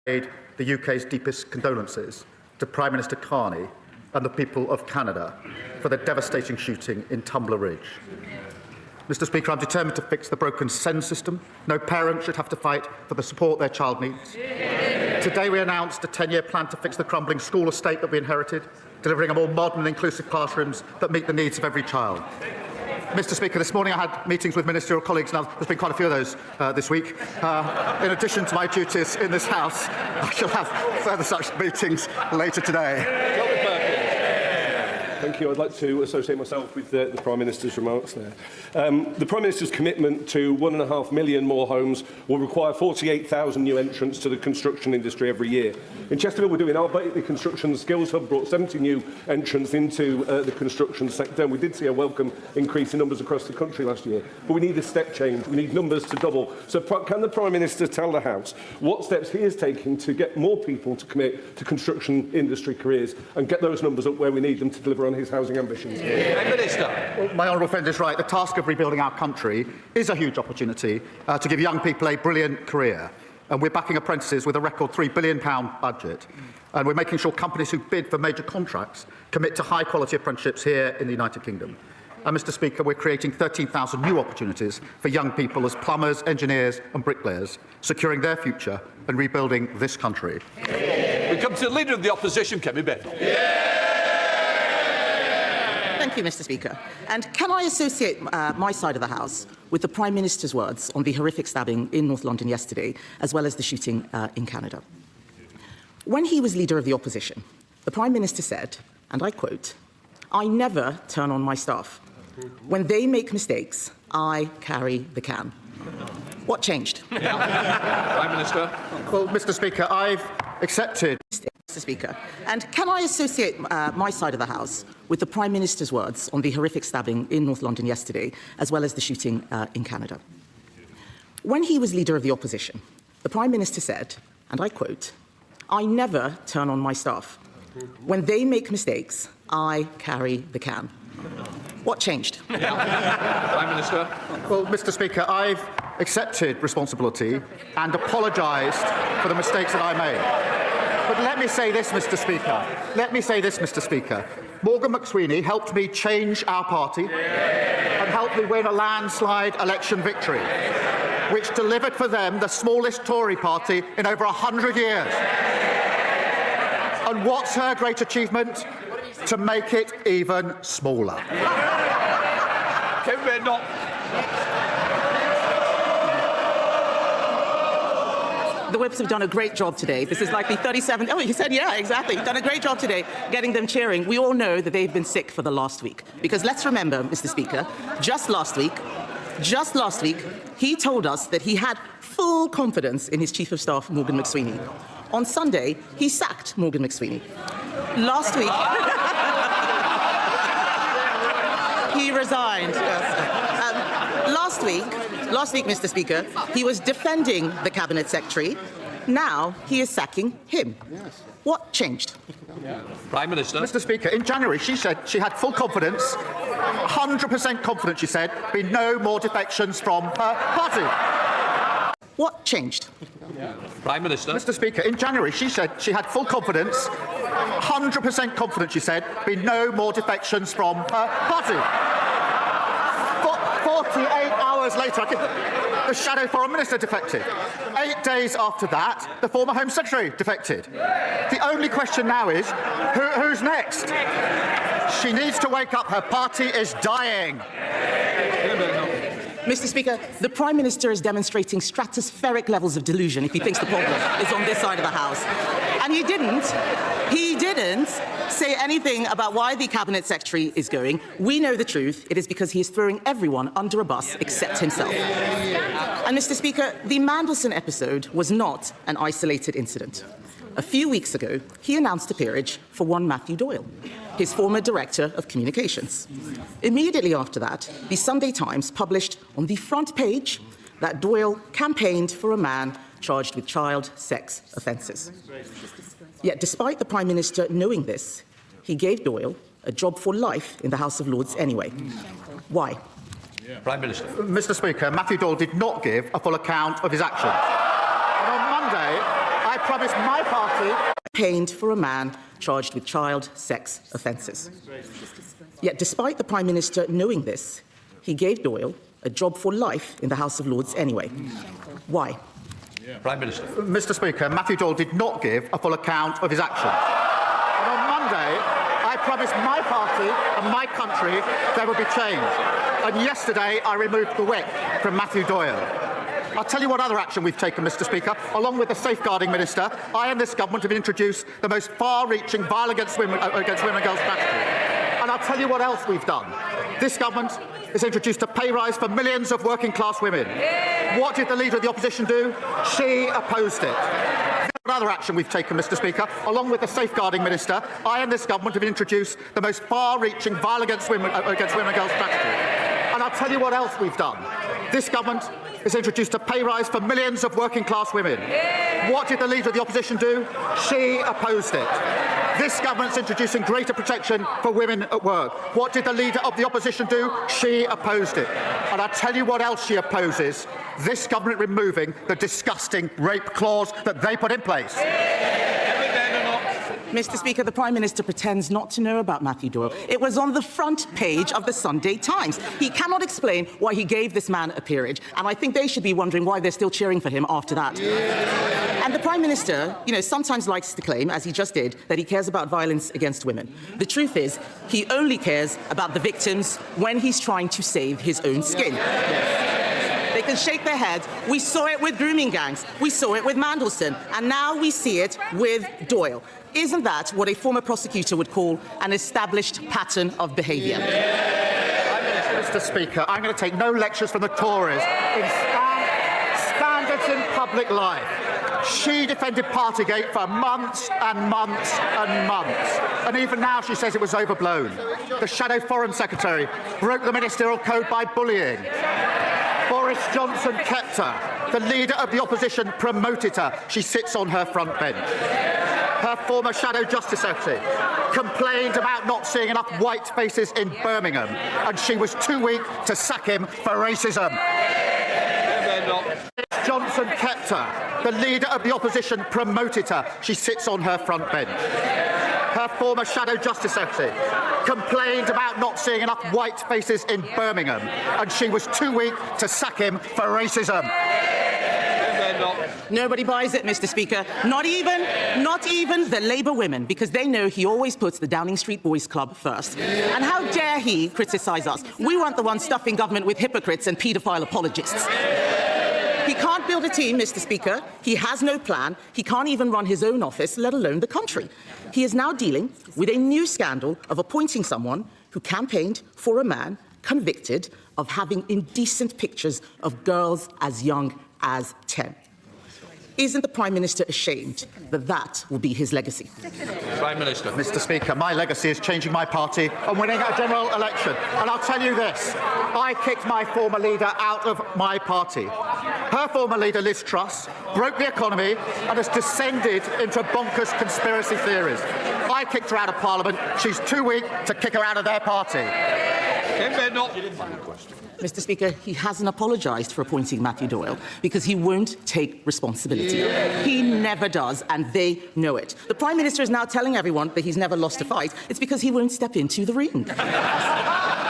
the UK's deepest condolences to Prime Minister Carney and the people of Canada for the devastating shooting in Tumbler Ridge. Mr. Speaker, I'm determined to fix the broken SEND system. No parent should have to fight for the support their child needs. Today we announced a 10-year plan to fix the crumbling school estate that we inherited, delivering a more modern and inclusive classrooms that meet the needs of every child. Mr. Speaker, this morning I had meetings with ministerial colleagues, and there's been quite a few of those this week. In addition to my duties in this House, I shall have further such meetings later today. Thank you. I'd like to associate myself with the Prime Minister's remarks there. The Prime Minister's commitment to 1.5 million more homes will require 48,000 new entrants to the construction industry every year. In Chesterfield, we're doing our bit. The Construction Skills Hub brought 70 new entrants into the construction sector, and we did see a welcome increase in numbers across the country last year. But we need a step change. We need numbers to double. So can the Prime Minister tell the House what steps he is taking to get more people to commit to construction industry careers and get those numbers up where we need them to deliver on his housing ambitions? Prime Minister. Well, my honourable friend is right. The task of rebuilding our country is a huge opportunity to give young people a brilliant career. And we're backing apprentices with a record £3 billion budget. And we're making sure companies who bid for major contracts commit to high-quality apprenticeships here in the United Kingdom. And, Mr. Speaker, we're creating 13,000 new opportunities for young people as plumbers, engineers and bricklayers, securing their future and rebuilding this country. We come to the Leader of the Opposition, Kemi. Thank you, Mr. Speaker. And can I associate my side of the House with the Prime Minister's words on the horrific stabbing in North London yesterday, as well as the shooting in Canada? When he was Leader of the Opposition, the Prime Minister said, and I quote, "I never turn on my staff. When they make mistakes, I carry the can." What changed? Prime Minister. Well, Mr. Speaker, I've accepted. Mr. Speaker. And can I associate my side of the House with the Prime Minister's words on the horrific stabbing in North London yesterday, as well as the shooting in Canada? When he was Leader of the Opposition, the Prime Minister said, and I quote, "I never turn on my staff. When they make mistakes, I carry the can." What changed? Prime Minister. Well, Mr. Speaker, I've accepted responsibility and apologised for the mistakes that I made. But let me say this, Mr. Speaker. Morgan McSweeney helped me change our party and helped me win a landslide election victory, which delivered for them the smallest Tory party in over 100 years. And what's her great achievement? To make it even smaller. Kemi, not. The Whips have done a great job today. This is like the 37th. Oh, you said, yeah, exactly. Done a great job today getting them cheering. We all know that they've been sick for the last week. Because let's remember, Mr. Speaker, just last week, he told us that he had full confidence in his Chief of Staff, Morgan McSweeney. On Sunday, he sacked Morgan McSweeney. Last week, he resigned. Last week, Mr. Speaker, he was defending the Cabinet Secretary. Now he is sacking him. What changed? Prime Minister. Mr. Speaker, in January she said she had full confidence, 100% confidence, she said, be no more defections from her party. What changed? Prime Minister. Mr. Speaker, in January she said she had full confidence, 100% confidence, she said, be no more defections from her party. 48 hours later, the Shadow Foreign Minister defected. 8 days after that, the former Home Secretary defected. The only question now is, who's next? She needs to wake up. Her party is dying. Mr. Speaker, the Prime Minister is demonstrating stratospheric levels of delusion if he thinks the problem is on this side of the House. And he didn't say anything about why the Cabinet Secretary is going. We know the truth. It is because he is throwing everyone under a bus except himself. And, Mr. Speaker, the Mandelson episode was not an isolated incident. A few weeks ago, he announced a peerage for one Matthew Doyle, his former Director of Communications. Immediately after that, the Sunday Times published on the front page that Doyle campaigned for a man charged with child sex offences. Yet, despite the Prime Minister knowing this, he gave Doyle a job for life in the House of Lords anyway. Why? Prime Minister. Mr. Speaker, Matthew Doyle did not give a full account of his actions. And on Monday, I promised my party campaigned for a man charged with child sex offences. Yet, despite the Prime Minister knowing this, he gave Doyle a job for life in the House of Lords anyway. Why? Prime Minister. Mr. Speaker, Matthew Doyle did not give a full account of his actions. And on Monday, I promised my party and my country there would be change. And yesterday, I removed the whip from Matthew Doyle. I'll tell you what other action we've taken, Mr. Speaker. Along with the Safeguarding Minister, I and this government have introduced the most far-reaching violence against women and girls strategy. And I'll tell you what else we've done. This government has introduced a pay rise for millions of working-class women. What did the Leader of the Opposition do? She opposed it. What other action we've taken, Mr. Speaker? Along with the Safeguarding Minister, I and this government have introduced the most far-reaching violence against women and girls strategy. And I'll tell you what else we've done. This government has introduced a pay rise for millions of working-class women. What did the Leader of the Opposition do? She opposed it. This government's introducing greater protection for women at work. What did the Leader of the Opposition do? She opposed it. And I'll tell you what else she opposes. This government removing the disgusting rape clause that they put in place. Mr. Speaker, the Prime Minister pretends not to know about Matthew Doyle. It was on the front page of the Sunday Times. He cannot explain why he gave this man a peerage, and I think they should be wondering why they're still cheering for him after that. And the Prime Minister, sometimes likes to claim, as he just did, that he cares about violence against women. The truth is, he only cares about the victims when he's trying to save his own skin. They can shake their heads. We saw it with grooming gangs. We saw it with Mandelson. And now we see it with Doyle. Isn't that what a former prosecutor would call an established pattern of behaviour? Mr. Speaker, I'm going to take no lectures from the Tories in standards in public life. She defended Partygate for months and months and months. And even now she says it was overblown. The Shadow Foreign Secretary broke the ministerial code by bullying. Boris Johnson kept her. The Leader of the Opposition promoted her. She sits on her front bench. Her former Shadow Justice Secretary complained about not seeing enough white faces in Birmingham, and she was too weak to sack him for racism. Johnson kept her. The Leader of the Opposition promoted her. She sits on her front bench. Her former Shadow Justice Secretary complained about not seeing enough white faces in Birmingham, and she was too weak to sack him for racism. Nobody buys it, Mr. Speaker. Not even the Labour women, because they know he always puts the Downing Street Boys Club first. And how dare he criticise us? We weren't the ones stuffing government with hypocrites and paedophile apologists. He can't build a team, Mr. Speaker. He has no plan. He can't even run his own office, let alone the country. He is now dealing with a new scandal of appointing someone who campaigned for a man convicted of having indecent pictures of girls as young as 10. Isn't the Prime Minister ashamed that that will be his legacy? Prime Minister. Mr. Speaker, my legacy is changing my party and winning a general election. And I'll tell you this, I kicked my former leader out of my party. Her former leader, Liz Truss, broke the economy and has descended into bonkers conspiracy theories. I kicked her out of Parliament. She's too weak to kick her out of their party. Mr. Speaker, he hasn't apologised for appointing Matthew Doyle because he won't take responsibility. He never does, and they know it. The Prime Minister is now telling everyone that he's never lost a fight. It's because he won't step into the ring.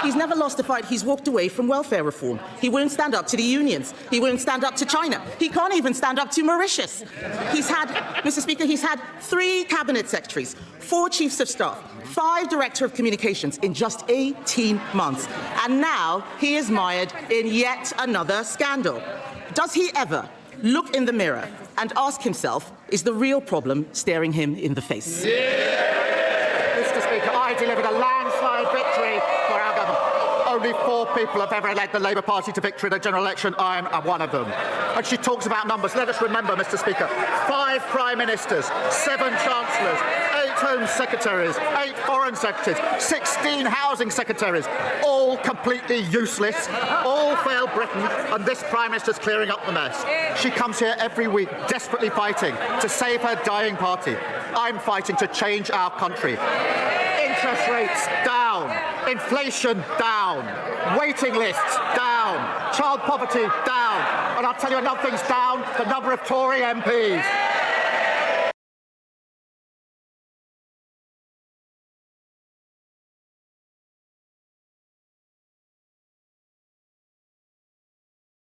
He's never lost a fight. He's walked away from welfare reform. He won't stand up to the unions. He won't stand up to China. He can't even stand up to Mauritius. Mr. Speaker, he's had 3 cabinet secretaries, 4 chiefs of staff, 5 director of communications in just 18 months. And now he is mired in yet another scandal. Does he ever look in the mirror and ask himself, is the real problem staring him in the face? Mr. Speaker, I delivered a landslide victory for our government. Only 4 people have ever led the Labour Party to victory in a general election. I am one of them. And she talks about numbers. Let us remember, Mr. Speaker, 5 Prime Ministers, 7 Chancellors, 8 Home Secretaries, 8 Foreign Secretaries, 16 Housing Secretaries, all completely useless, all failed Britain, and this Prime Minister's clearing up the mess. She comes here every week desperately fighting to save her dying party. I'm fighting to change our country. Interest rates down, inflation down, waiting lists down, child poverty down, and I'll tell you another thing's down, the number of Tory MPs.